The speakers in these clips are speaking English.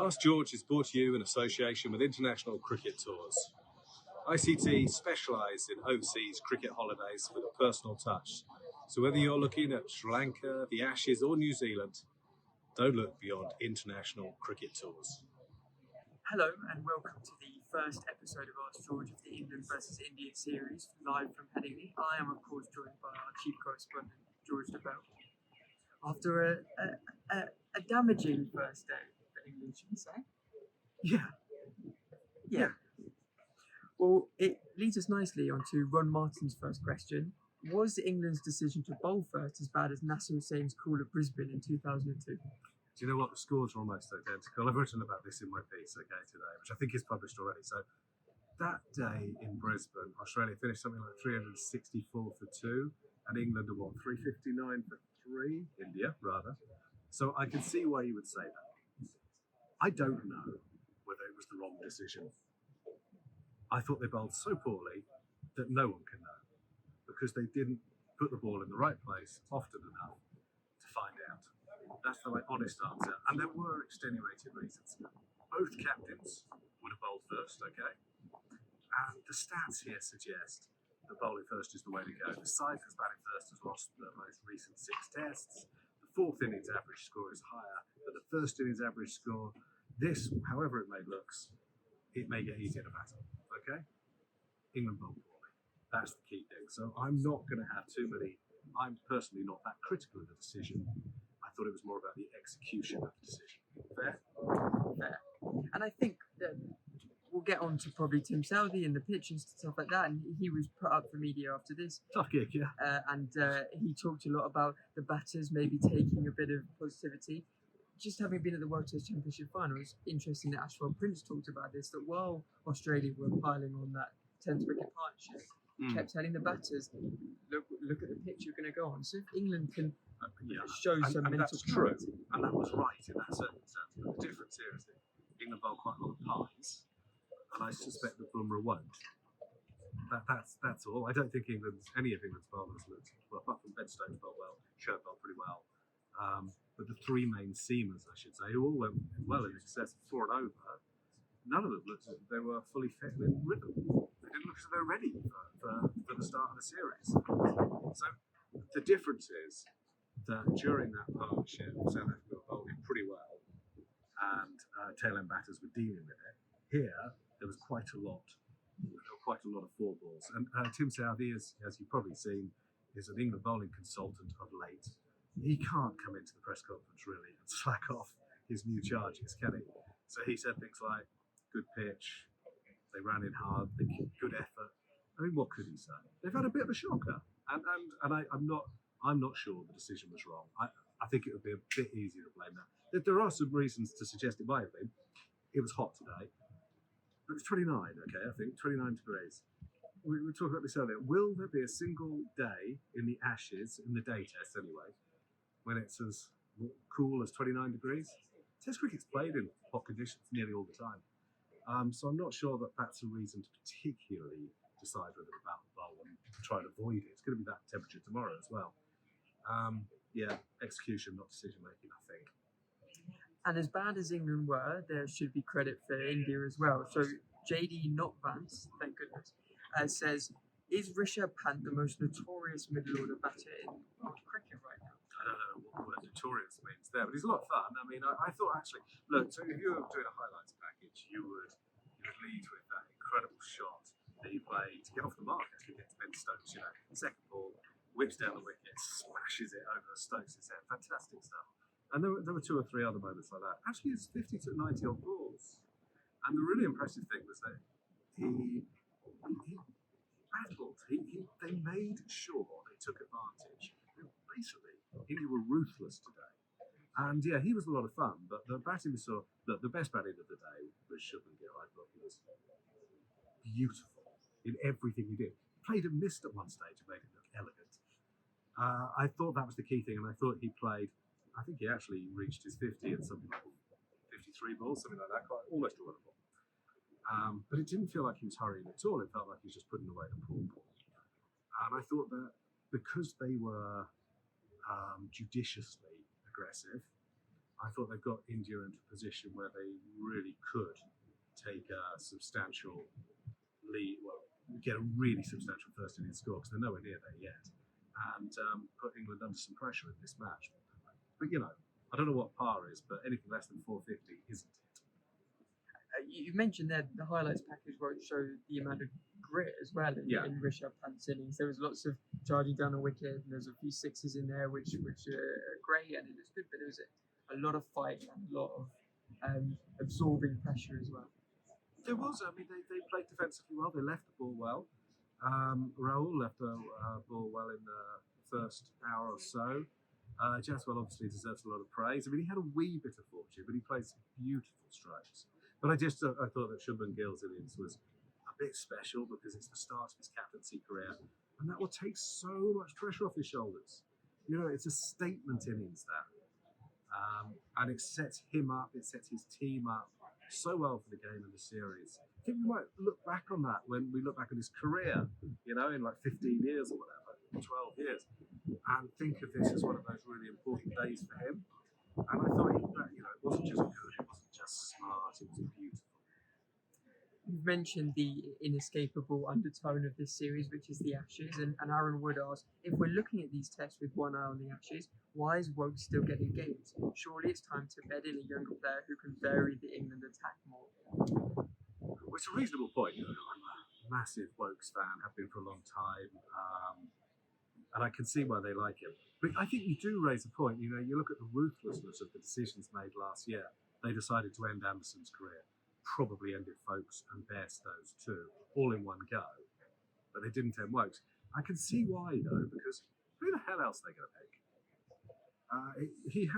Ask George is brought to you in association with International Cricket Tours. ICT specialise in overseas cricket holidays with a personal touch. So whether you're looking at Sri Lanka, the Ashes or New Zealand, don't look beyond International Cricket Tours. Hello and welcome to the first episode of Ask George of the England versus India series, live from Headingley. I am of course joined by our chief correspondent, George DeBell. After a damaging first day for England, should we say? Yeah. Well, it leads us nicely onto Ron Martin's first question. Was England's decision to bowl first as bad as Nasser Hussain's call at Brisbane in 2002? Do you know what? The scores are almost identical. I've written about this in my piece, today, which I think is published already. So that day in Brisbane, Australia finished something like 364 for 2, and England are 359 for 3? India, rather. So I can see why you would say that. I don't know whether it was the wrong decision. I thought they bowled so poorly that no one can know, because they didn't put the ball in the right place often enough to find out. That's the honest answer. And there were extenuating reasons. Both captains would have bowled first, okay? And the stats here suggest that bowling first is the way to go. The side that's batting first has lost the most recent 6 tests. The fourth innings average score is higher than the first innings average score. This, however it may look, it may get easier to battle, okay? England bowled poorly. That's the key thing. So I'm not going to have too many. I'm personally not that critical of the decision. I thought it was more about the execution of the decision. Fair? Fair. And I think that we'll get on to probably Tim Southee and the pitch and stuff like that. And he was put up for media after this. Tough gig, yeah. And he talked a lot about the batters maybe taking a bit of positivity. Just having been at the World Test Championship final, it's interesting that Ashwell Prince talked about this, that while Australia were piling on that 10th wicket partnership, kept telling the batters, look at the pitch you're going to go on. So if England can show some mental that's clarity. true, and that was right in that circumstance. But the difference here is that England bowl quite a lot of pies, and I suspect that Bumrah won't. That's all. I don't think any of England's bowlers looked well, apart from Ben Stokes bowled well, Sherwood bowled pretty well. But the 3 main seamers, I should say, who all went well in excess of 4 and over, none of them looked as if they were fully fit and in rhythm. They didn't look as if they were ready for the start of the series. So the difference is that during that partnership, South Africa were bowling pretty well, and tail-end batters were dealing with it. Here, there was quite a lot. There were quite a lot of 4 balls. And Tim Southee, as you've probably seen, is an England bowling consultant of late. He can't come into the press conference really and slack off his new charges, can he? So he said things like, good pitch, they ran in hard, good effort. I mean, what could he say? They've had a bit of a shocker, and I'm not sure the decision was wrong. I think it would be a bit easier to blame that. There are some reasons to suggest it might have been. It was hot today. It was 29, okay, I think, 29 degrees. We were talking about this earlier. Will there be a single day in the Ashes, in the day test anyway, when it's as cool as 29 degrees? Test cricket's played in hot conditions nearly all the time. So I'm not sure that that's a reason to particularly decide whether to bat the bowl and try and avoid it. It's going to be that temperature tomorrow as well. Execution, not decision making, I think. And as bad as England were, there should be credit for India as well. So JD Not Vance, thank goodness, says, is Rishabh Pant the most notorious middle order batter in world cricket right now? I don't know what word notorious means there, but he's a lot of fun. I mean, I thought actually, look, so if you were doing a highlights package, you would lead with that incredible shot that he played to get off the mark, actually against Ben Stokes. Second ball, whips down the wicket, smashes it over Stokes' head. Fantastic stuff. And there were 2 or 3 other moments like that. Actually, it's 50 to 90 odd balls. And the really impressive thing was that he battled. They made sure they took advantage. Basically, India were ruthless today. And yeah, he was a lot of fun, but the batting we saw, the best batting of the day was Shubman Gill. I thought he was beautiful in everything he did. He played and missed at one stage and made it look elegant. I thought that was the key thing, and I thought he played, I think he actually reached his 50 and something like 53 balls, something like that, quite almost audible. But it didn't feel like he was hurrying at all. It felt like he was just putting away the poor ball. And I thought that because they were judiciously aggressive, I thought they've got India into a position where they really could take a substantial lead, well, get a really substantial first innings score because they're nowhere near there yet, and put England under some pressure in this match. But I don't know what par is, but anything less than 450 isn't it. You mentioned there the highlights package where it showed the amount of grit as well in Rishabh Pant's innings. There was lots of charging down a wicket, and there's a few sixes in there which are great and it was good, but there was a lot of fight and a lot of absorbing pressure as well. There was. I mean, they played defensively well. They left the ball well. Rahul left the ball well in the first hour or so. Jaswal obviously deserves a lot of praise. I mean, he had a wee bit of fortune, but he played some beautiful strokes. But I thought that Shubman Gill's innings was a bit special because it's the start of his captaincy career, and that will take so much pressure off his shoulders. It's a statement innings that, and it sets him up, it sets his team up so well for the game and the series. I think we might look back on that when we look back at his career, in like 15 years or whatever, 12 years, and think of this as one of those really important days for him. And I thought, it wasn't just good, it wasn't just smart, it was beautiful. You've mentioned the inescapable undertone of this series, which is the Ashes, and Aaron Wood asked, if we're looking at these tests with one eye on the Ashes, why is Woke still getting games? Surely it's time to bed in a younger player who can vary the England attack more. Well, it's a reasonable point. I'm a massive Wokes fan, have been for a long time, and I can see why they like him. But I think you do raise a point. You look at the ruthlessness of the decisions made last year. They decided to end Anderson's career. Probably ended Folkes and Bairstow's too, all in one go. But they didn't end Wokes. I can see why, though, because who the hell else are they going to pick? He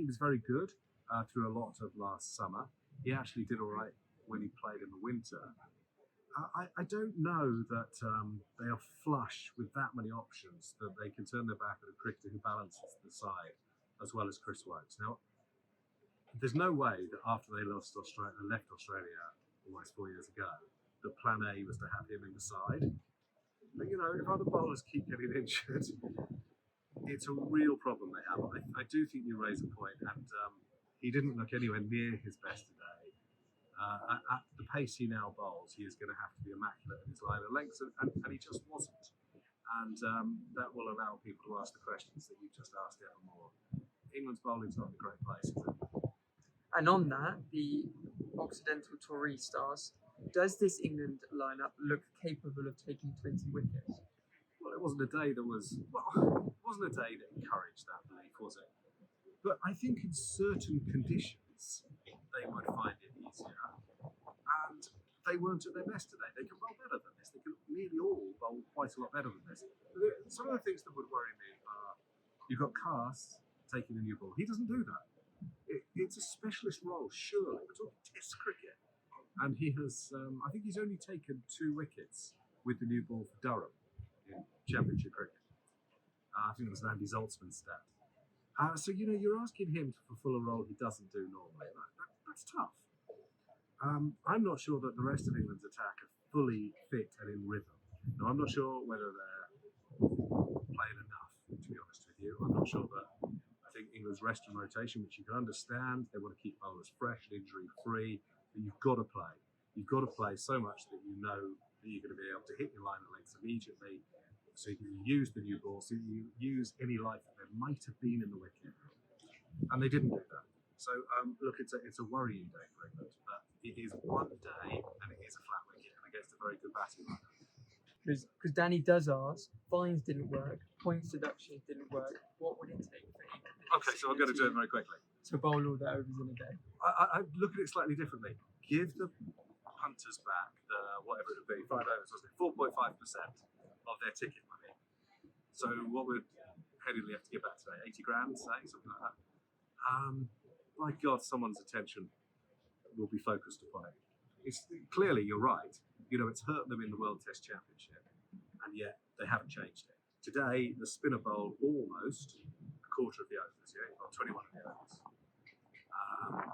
was very good through a lot of last summer. He actually did all right when he played in the winter. I don't know that they are flush with that many options that they can turn their back at a cricketer who balances the side as well as Chris Wokes. Now, there's no way that after they left Australia almost 4 years ago, that plan A was to have him in the side. But, if other bowlers keep getting injured, it's a real problem they have. I do think you raise a point, and he didn't look anywhere near his best today. At the pace he now bowls, he is going to have to be immaculate in his line of lengths, and he just wasn't. And that will allow people to ask the questions that you just asked evermore. England's bowling's not in a great place, is it? And on that, the Occidental Tory stars, does this England lineup look capable of taking 20 wickets? Well, it wasn't a day that encouraged that belief, was it? But I think in certain conditions, they would find it easier. And they weren't at their best today. They can bowl better than this. They can nearly all bowl quite a lot better than this. Some of the things that would worry me are, you've got Cast taking the new ball. He doesn't do that. It's a specialist role, surely. We're talking Test cricket. And he has, I think he's only taken 2 wickets with the new ball for Durham in Championship cricket. I think it was Andy Zaltzman's stat. So, you're asking him to fulfill a role he doesn't do normally. That's tough. I'm not sure that the rest of England's attack are fully fit and in rhythm. Now, I'm not sure whether they're playing enough, to be honest with you. I'm not sure that. I think England's rest and rotation, which you can understand, they want to keep bowlers fresh and injury-free, but you've got to play. You've got to play so much that you know that you're going to be able to hit your line of lengths immediately, so you can use the new ball, so you use any life that there might have been in the wicket. And they didn't do that. So, look, it's a worrying day for England, but it is one day and it is a flat wicket and against a very good batting lineup. Because Danny does ask, fines didn't work, points deductions didn't work. What would it take for England? Okay, so I'm going to do it very quickly. To bowl all the overs in a day. I look at it slightly differently. Give the punters back whatever it would be, 5 overs, wasn't it? 4.5% of their ticket money. So what would Headingley have to give back today? 80 grand, say, something like that. My God, someone's attention will be focused upon it. Clearly, you're right. It's hurt them in the World Test Championship, and yet they haven't changed it. Today, the spinner bowled almost a quarter of the overs, or 21 of the overs. And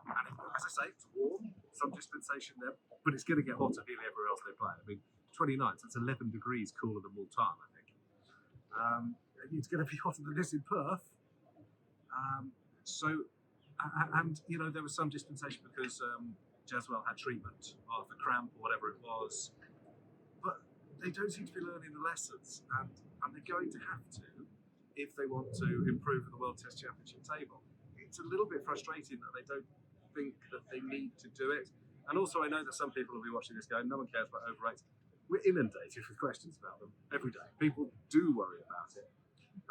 as I say, it's warm, some dispensation there, but it's going to get hotter nearly everywhere else they play. I mean, 29, so it's 11 degrees cooler than Multan, I think. It's going to be hotter than this in Perth. So And there was some dispensation because Jeswell had treatment of the cramp or whatever it was, but they don't seem to be learning the lessons, and they're going to have to if they want to improve the World Test Championship table. It's a little bit frustrating that they don't think that they need to do it. And also, I know that some people will be watching this going, no one cares about overrates. We're inundated with questions about them every day. People do worry about it.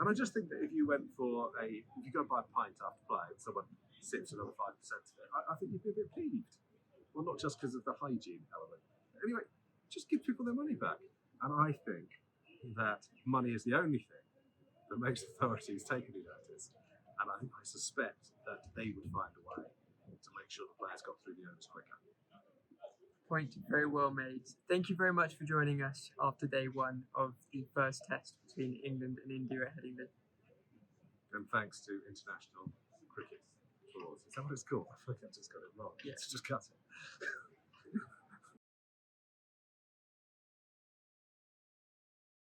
And I just think that if you go and buy a pint after play and someone sips another 5% of it, I think you'd be a bit peeved. Well, not just because of the hygiene element. Anyway, just give people their money back. And I think that money is the only thing that makes authorities take any notice. And I suspect that they would find a way to make sure the players got through the owners quicker. Point very well made. Thank you very much for joining us after day one of the first test between England and India at Headingley. And thanks to International Cricket Laws. Is that what it's called? I think I just got it wrong. Yeah. Let's just cut it.